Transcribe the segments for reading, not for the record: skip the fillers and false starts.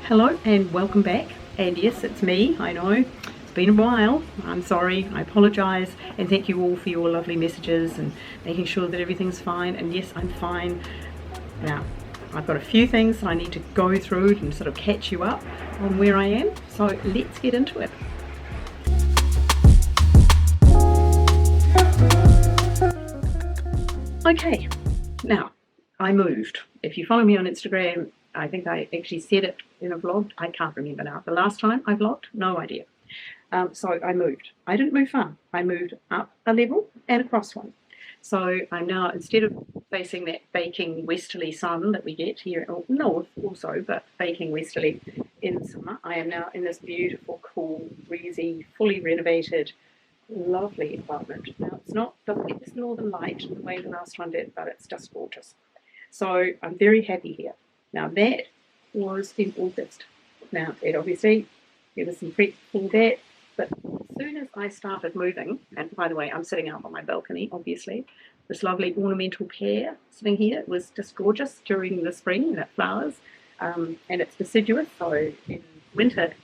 Hello and welcome back. And yes, it's me, I know. It's been a while. I'm sorry, I apologise, and thank you all for your lovely messages and making sure that everything's fine. And yes, I'm fine. Now, I've got a few things that I need to go through and sort of catch you up on where I am. So let's get into it. Okay, now I moved. If you follow me on Instagram, I think I actually said it in a vlog. I can't remember now. The last time I vlogged, no idea. So I moved. I didn't move far. I moved up a level and across one. So I'm now, instead of facing that baking westerly sun that we get here north also, but baking westerly in summer, I am now in this beautiful, cool, breezy, fully renovated, lovely apartment. Now it's not, doesn't get this northern light the way the last one did, but it's just gorgeous. So I'm very happy here. Now that was in August. Now it obviously, there was some prep for that, but as soon as I started moving, and by the way, I'm sitting out on my balcony, obviously, this lovely ornamental pear sitting here, it was just gorgeous during the spring, and it flowers, and it's deciduous, so in winter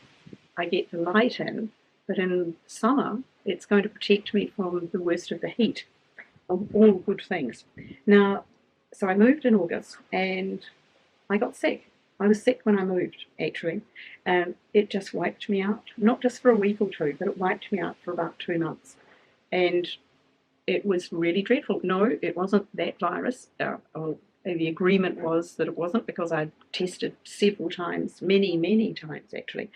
I get the light in, but in summer it's going to protect me from the worst of the heat, of all good things. Now, so I moved in August, and I got sick. I was sick when I moved, actually, and it just wiped me out. Not just for a week or two, but it wiped me out for about 2 months. And it was really dreadful. No, it wasn't that virus. The agreement was that it wasn't, because I tested several times, many times, actually.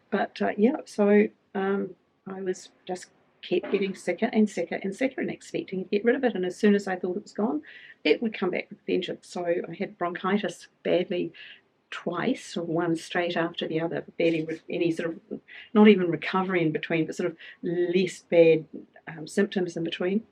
But, so I was just kept getting sicker and sicker and sicker and expecting to get rid of it. And as soon as I thought it was gone, it would come back with vengeance. So I had bronchitis badly twice, or one straight after the other, barely with any sort of, not even recovery in between, but sort of less bad symptoms in between.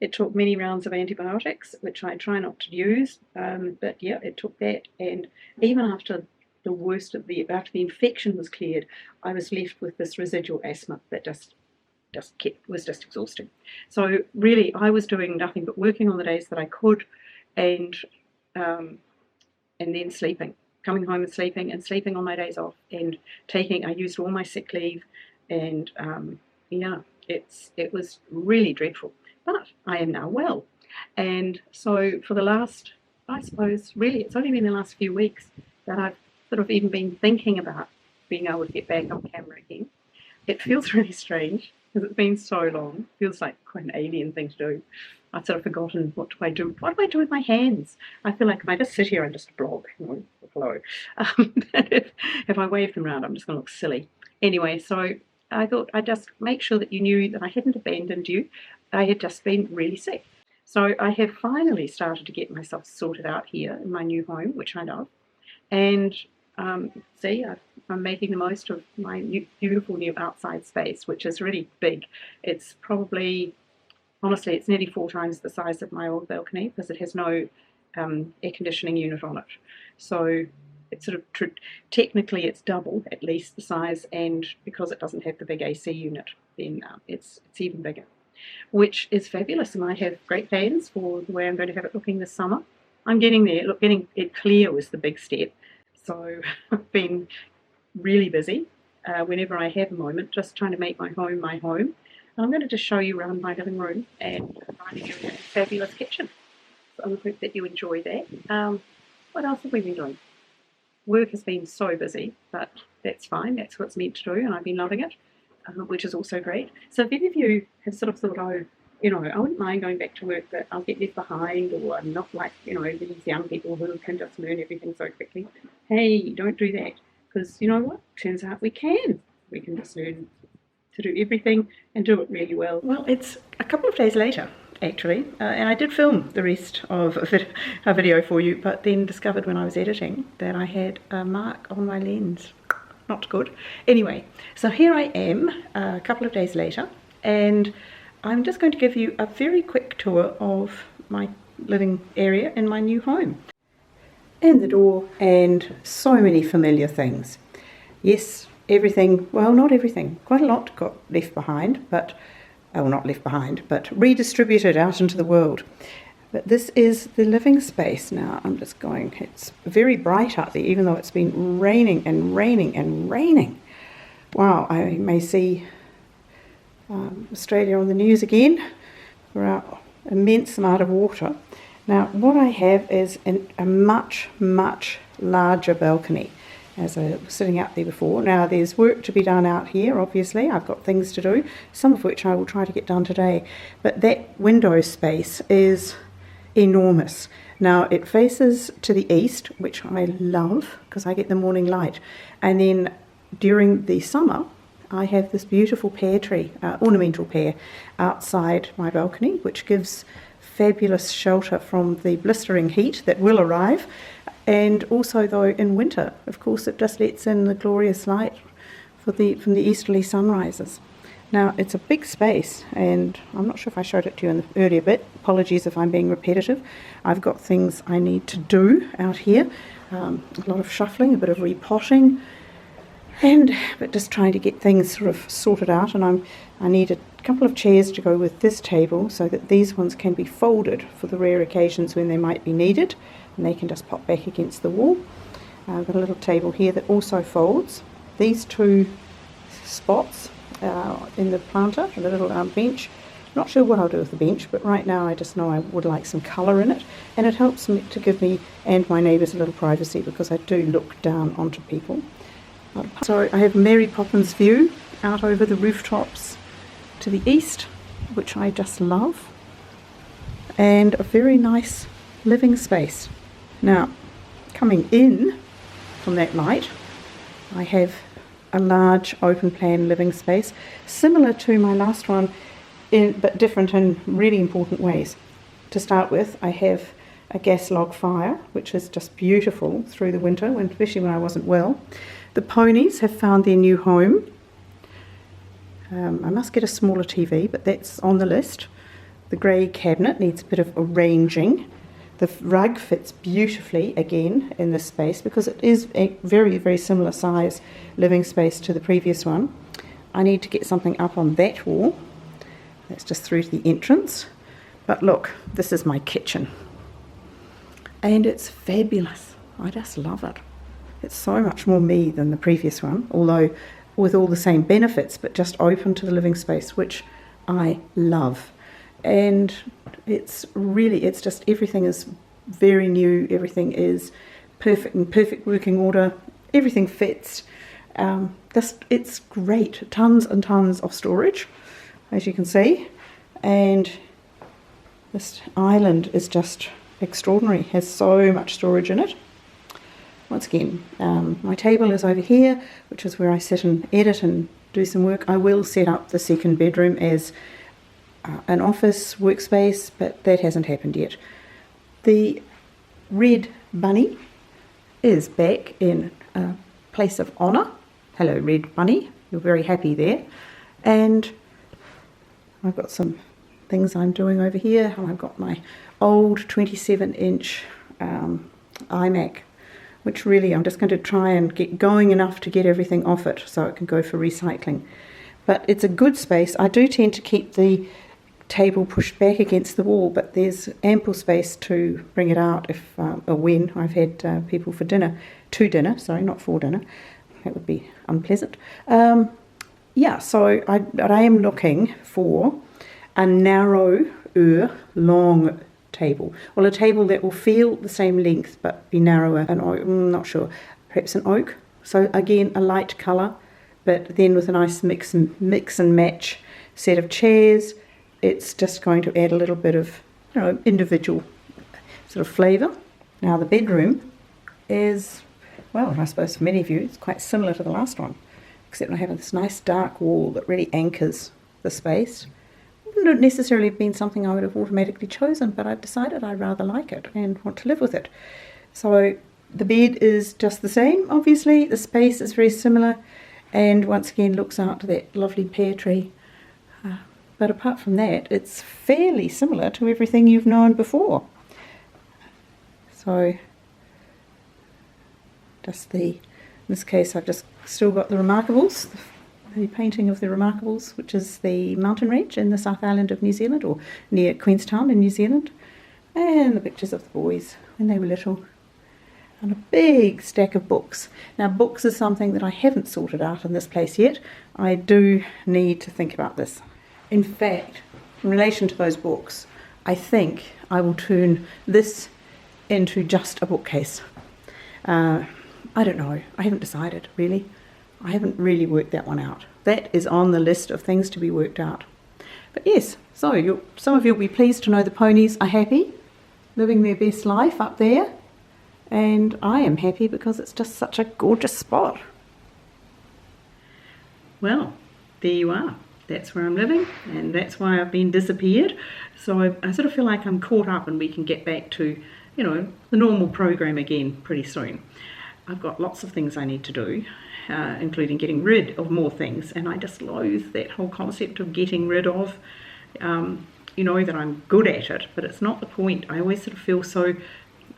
It took many rounds of antibiotics, which I try not to use, but yeah, it took that. And even after the worst of after the infection was cleared, I was left with this residual asthma that was just exhausting. So really, I was doing nothing but working on the days that I could, and then sleeping, coming home and sleeping on my days off, and I used all my sick leave, and it was really dreadful. But I am now well, and so for the last, I suppose, really, it's only been the last few weeks that I've sort of even been thinking about being able to get back on camera again. It feels really strange, because it's been so long. It feels like quite an alien thing to do. I've sort of forgotten what do I do with my hands. I feel like if I just sit here and just blog, hello. If I wave them around, I'm just going to look silly. Anyway, so I thought I'd just make sure that you knew that I hadn't abandoned you. I had just been really sick. So I have finally started to get myself sorted out here in my new home, which I love. And I'm making the most of my beautiful new outside space, which is really big. It's probably, honestly, it's nearly 4 times the size of my old balcony, because it has no air conditioning unit on it. So it's sort of, technically it's double at least the size, and because it doesn't have the big AC unit, then it's even bigger, which is fabulous. And I have great plans for the way I'm going to have it looking this summer. I'm getting there. Look, getting it clear was the big step. So I've been really busy whenever I have a moment, just trying to make my home my home. And I'm going to just show you around my living room and finding a fabulous kitchen. So I hope that you enjoy that. What else have we been doing? Work has been so busy, but that's fine. That's what's meant to do, and I've been loving it, which is also great. So if any of you have sort of thought, I wouldn't mind going back to work, but I'll get left behind, or I'm not like, these young people who can just learn everything so quickly. Hey, don't do that, because you know what? Turns out we can. We can just learn to do everything and do it really well. Well, it's a couple of days later, actually, and I did film the rest of a video for you, but then discovered when I was editing that I had a mark on my lens. Not good. Anyway, so here I am a couple of days later, and I'm just going to give you a very quick tour of my living area in my new home. And the door, and so many familiar things. Yes, everything, well, not everything, quite a lot got left behind, but, well, not left behind, but redistributed out into the world. But this is the living space now. I'm just going, it's very bright out there, even though it's been raining and raining and raining. Wow, I may see Australia on the news again for our immense amount of water. Now, what I have is a much, much larger balcony, as I was sitting out there before. Now, there's work to be done out here, obviously. I've got things to do, some of which I will try to get done today. But that window space is enormous. Now, it faces to the east, which I love because I get the morning light. And then during the summer, I have this beautiful pear tree, ornamental pear, outside my balcony, which gives fabulous shelter from the blistering heat that will arrive. And also, though, in winter, of course, it just lets in the glorious light from the easterly sunrises. Now, it's a big space, and I'm not sure if I showed it to you in the earlier bit. Apologies if I'm being repetitive. I've got things I need to do out here. A lot of shuffling, a bit of repotting, but just trying to get things sort of sorted out. And I need a couple of chairs to go with this table so that these ones can be folded for the rare occasions when they might be needed, and they can just pop back against the wall. I've got a little table here that also folds. These two spots in the planter, a little bench. Not sure what I'll do with the bench, but right now I just know I would like some colour in it, and it helps me to give me and my neighbours a little privacy because I do look down onto people. So I have Mary Poppins view out over the rooftops to the east, which I just love, and a very nice living space. Now, coming in from that light, I have a large open plan living space, similar to my last one, but different in really important ways. To start with, I have a gas log fire, which is just beautiful through the winter, especially when I wasn't well. The ponies have found their new home. I must get a smaller TV, but that's on the list. The grey cabinet needs a bit of arranging. The rug fits beautifully again in this space because it is a very, very similar size living space to the previous one. I need to get something up on that wall. That's just through to the entrance. But look, this is my kitchen. And it's fabulous. I just love it. It's so much more me than the previous one, although with all the same benefits, but just open to the living space, which I love. And it's just everything is very new, everything is perfect, in perfect working order, everything fits. It's great, tons and tons of storage, as you can see, and this island is just extraordinary, has so much storage in it. Once again, my table is over here, which is where I sit and edit and do some work. I will set up the second bedroom as an office workspace, but that hasn't happened yet. The red bunny is back in a place of honour. Hello, red bunny. You're very happy there. And I've got some things I'm doing over here. I've got my old 27-inch iMac, which really I'm just going to try and get going enough to get everything off it so it can go for recycling. But it's a good space. I do tend to keep the table pushed back against the wall, but there's ample space to bring it out if or when I've had people for dinner, not for dinner. That would be unpleasant. So I am looking for a narrower, long table. Well, a table that will feel the same length but be narrower. I'm not sure. Perhaps an oak. So again, a light colour, but then with a nice mix and match set of chairs. It's just going to add a little bit of, individual sort of flavour. Now the bedroom is, well, I suppose for many of you, it's quite similar to the last one, except I have this nice dark wall that really anchors the space. Wouldn't necessarily have been something I would have automatically chosen, but I've decided I rather like it and want to live with it. So the bed is just the same, obviously. The space is very similar, and once again looks out to that lovely pear tree. But apart from that, it's fairly similar to everything you've known before. So, in this case, I've just still got the Remarkables, the painting of the Remarkables, which is the mountain range in the South Island of New Zealand, or near Queenstown in New Zealand. and the pictures of the boys when they were little, and a big stack of books. Now, books is something that I haven't sorted out in this place yet. I do need to think about this. In fact, in relation to those books, I think I will turn this into just a bookcase. I don't know. I haven't decided, really. I haven't really worked that one out. That is on the list of things to be worked out. But yes, so some of you will be pleased to know the ponies are happy, living their best life up there. And I am happy because it's just such a gorgeous spot. Well, there you are. That's where I'm living, and that's why I've been disappeared. So I sort of feel like I'm caught up and we can get back to, the normal program again pretty soon. I've got lots of things I need to do, including getting rid of more things, and I just loathe that whole concept of getting rid of. That I'm good at it, but it's not the point. I always sort of feel so,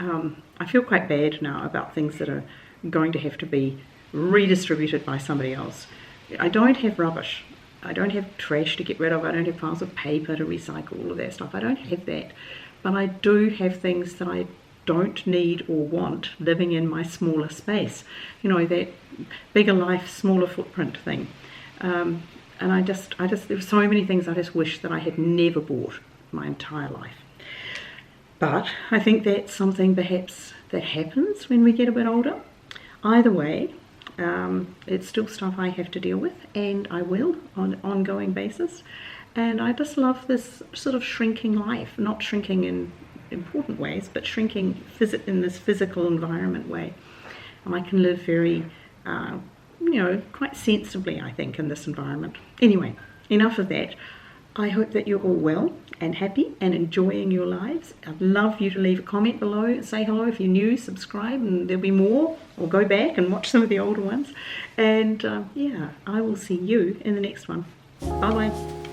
I feel quite bad now about things that are going to have to be redistributed by somebody else. I don't have rubbish. I don't have trash to get rid of. I don't have piles of paper to recycle, all of that stuff. I don't have that. But I do have things that I don't need or want living in my smaller space. That bigger life, smaller footprint thing. And I just, there's so many things I just wish that I had never bought my entire life. But I think that's something perhaps that happens when we get a bit older. Either way, it's still stuff I have to deal with, and I will on an ongoing basis. And I just love this sort of shrinking life, not shrinking in important ways, but shrinking in this physical environment way. And I can live very, quite sensibly, I think, in this environment. Anyway, enough of that. I hope that you're all well and happy and enjoying your lives. I'd love you to leave a comment below, say hello if you're new, subscribe, and there'll be more, or go back and watch some of the older ones. And I will see you in the next one. Bye bye.